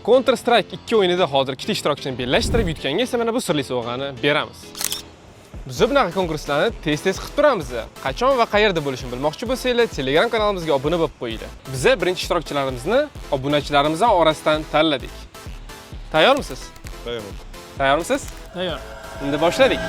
Counter Strike 2 o'yinida hozir ikkita ishtirokchini birlashtirib yutganga esa mana bu sirli sovg'ani beramiz. Biz bunaqa konkurslarni tez-tez qilib turamiz. Qachon va qayerda bo'lishini bilmoqchi bo'lsanglar, Telegram kanalimizga obuna bo'lib qo'yinglar. Biz birinchi ishtirokchilarimizni obunachilarimiz orasidan tanladik. Tayyormisiz? Tayyorman. Tayyormisiz? Tayyor. Endi boshladik.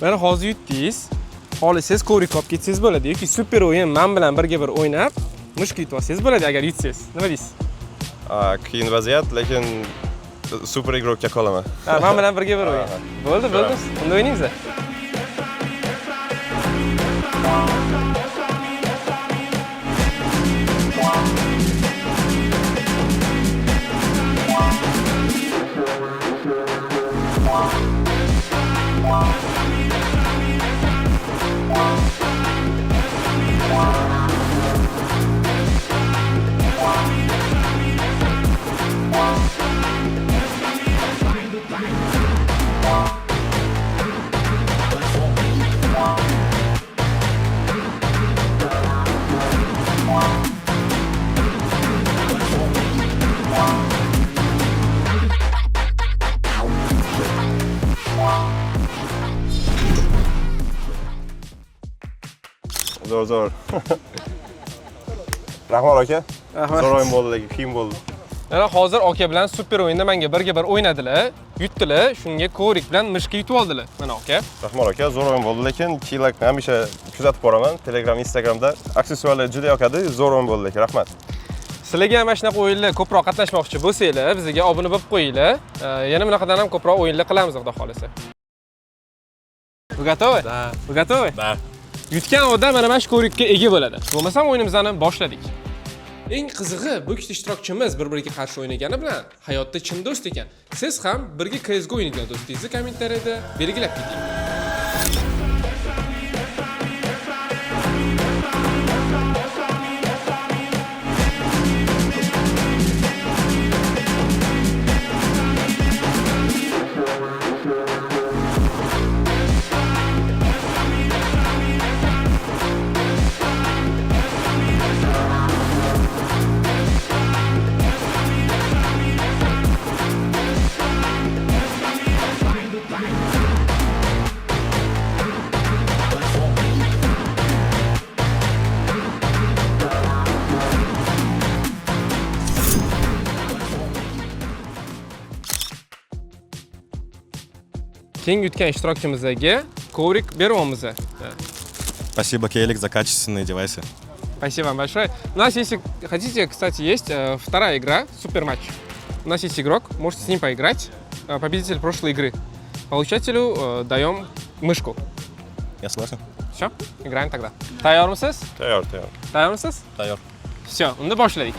Mana hozir yutdingiz. Xohlasangiz ko'rik olib ketsangiz bo'ladi yoki super o'yin men bilan birga bir o'ynab, mushkul yutib olsangiz bo'ladi agar yutsangiz. Nima deysiz? Qiyin vaziyat, lekin super igrokka qolaman. Ha, men bilan birga bir o'yin. Bo'ldi. Unda o'yningiz. Zo'r. Rahmat aka. Rahmat. Zo'r o'yin bo'ldi, lekin qiyin bo'ldi. Mana hozir aka bilan super o'yinda menga birga bir o'ynadilar, yutdilar, shunga ko'rik bilan mishga yutib oldilar. Mana aka. Rahmat aka, zo'r o'yin bo'ldi, lekin keyingi hamisha kuzatib boraman. Telegram, Instagramda aksessuarlar juda yoqadi. Zo'r o'yin bo'ldi, lekin rahmat. Sizlarga ham mana shunaqa o'yinlar ko'proq qatnashmoqchi bo'lsanglar, bizga obuna bo'lib qo'yinglar. Yana bunaqadan ham ko'proq o'yinlar qilamiz, xudo xolasa. Вы готовы? Da. Вы готовы? Da. Yutgan odam mana shu ko'rikka ega bo'ladi. Bo'lmasam o'yinimizni boshladik. Eng qizig'i, bu ikkita ishtirokchimiz bir-biriga qarshi o'ynagani bilan hayotda chin do'st ekan. Siz ham birga CS:GO o'ynaydigan do'stingizni kommentariyada belgilab keting. Keng yutgan ishtirokchimizga коврик beryapmiz. Спасибо, Келик, за качественные девайсы. Спасибо вам большое. У нас, если хотите, кстати, есть вторая игра, супер матч. У нас есть игрок, можете с ним поиграть. Победитель прошлой игры. Получателю даем мышку. Я согласен. Все, играем тогда. Tayyormisiz? Tayyor. Tayyormisiz? Tayyor. Все, unda boshladik.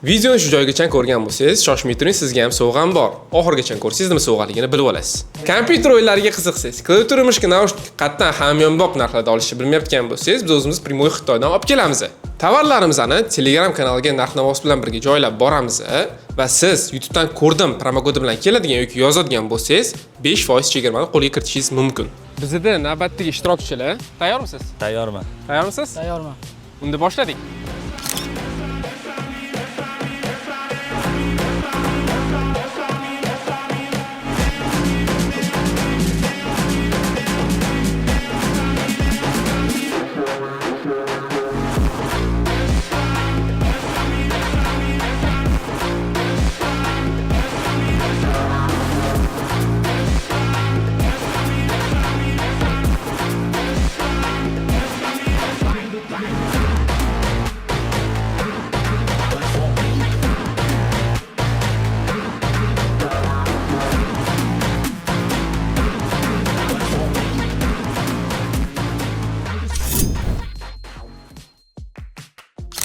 Videoni shu joygacha ko'rgan bo'lsangiz, shoshmay turing, sizga ham sovg'am bor. Oxirigacha ko'rsangiz nima sovg'aligini bilib olasiz. Kompyuter o'yinlariga qiziqsangiz, klaviatura mushka naushnik qatdan hamyonbop narxlarda olishni bilmayotgan bo'lsangiz, biz o'zimiz Primoy Xitoydan olib kelamiz. Tovarlarimizni Telegram kanaliga narx-navosi bilan birga joylab boramiz va siz YouTubedan ko'rdim promokodi bilan keladigan yoki yozadigan bo'lsangiz, 5% chegirmani qo'lga kiritishingiz mumkin. Bizda navbatdagi ishtirokchilar, tayyormisiz? Tayyorman. Tayyormisiz? Tayyorman. Unda boshladik.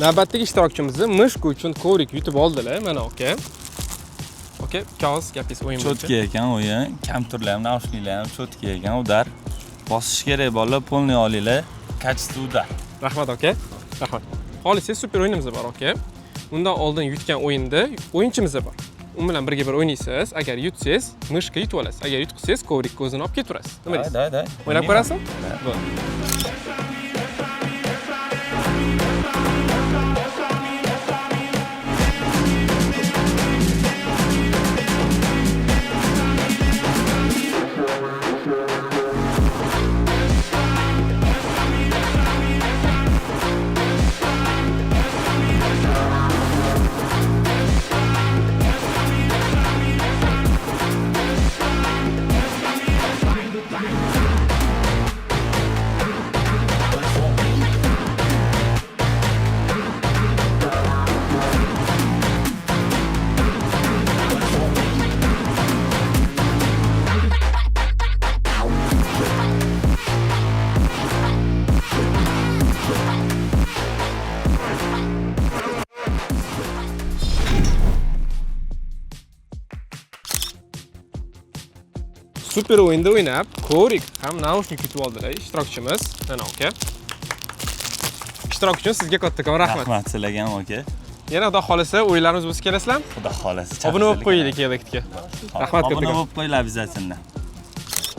Navbatdagi ishtirokchimizni mushka uchun kovrik yutib oldilar. Mana aka. Aka, kağız gapingiz o'yin bo'yicha. Cho'tka ekan o'yin, kompyuterlar ham, naushniklar ham cho'tka ekan, udar. Bosish kerak bolalar, polniy olinglar, kачество udar. Rahmat aka. Rahmat. Xohlasangiz super o'yinimiz bor aka. Undan oldin yutgan o'yinda o'yinchimiz bor. U bilan birga bir o'ynaysiz. Agar yutsangiz, mushka yutib olasiz. Agar yutqisiz, kovrikni o'zini olib ketaverasiz. Nima deysiz? Da. O'ynab ko'rasizmi? Super o'yinda o'ynab, kovrik ham naushnik yutib oldilar ishtirokchimiz. Mana aka. Ishtirok uchun sizga kattakon rahmat. Rahmat sizlarga ham aka. Yana xudo xolisa o'yinlarimiz bo'lsa kelasizlarmi? Xudo xolasa. Obuna bo'lib qo'yaylik Elektga. Rahmat Obuna kattakon. bo'lib qo'yinglar bizatsinlar.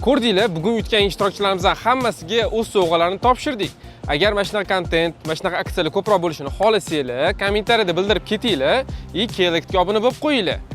Ko'rdinglar, bugun yutgan ishtirokchilarimizdan hammasiga o'z sovg'alarini topshirdik. Agar mana shunaqa kontent, mana shunaqa aksiyalar ko'proq bo'lishini xohlasanglar, kommentariyada bildirib ketinglar, Elektga obuna bo'lib qo'yinglar.